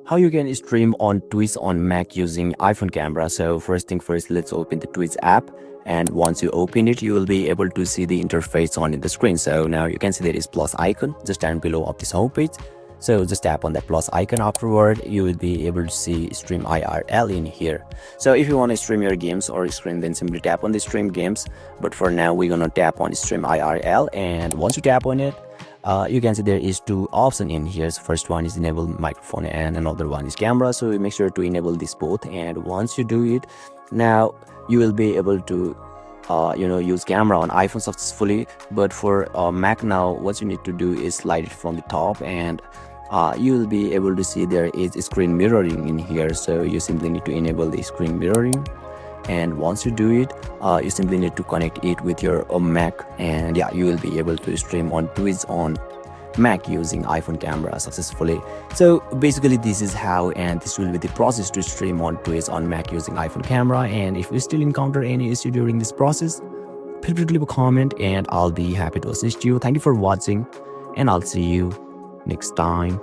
how you can stream on Twitch on Mac using iPhone camera. So first thing first, let's open the Twitch app, and once you open it, you will be able to see the interface on the screen. So now you can see there is plus icon just down below of this homepage. So just tap on that plus icon. Afterward, you will be able to see stream IRL in here. So if you want to stream your games or screen, then simply tap on the stream games. But for now, we're gonna tap on stream IRL, and once you tap on it, you can see there is two options in here. So first one is enable microphone and another one is camera. So make sure to enable this both, and once you do it, now you will be able to use camera on iPhone successfully. But for Mac, now what you need to do is slide it from the top, and you will be able to see there is screen mirroring in here. So you simply need to enable the screen mirroring, and once you do it, you simply need to connect it with your Mac, and yeah, you will be able to stream on Twitch on Mac using iPhone camera successfully. So basically this is how, and this will be the process to stream on Twitch on Mac using iPhone camera. And if you still encounter any issue during this process, feel free to leave a comment and I'll be happy to assist you. Thank you for watching, and I'll see you next time.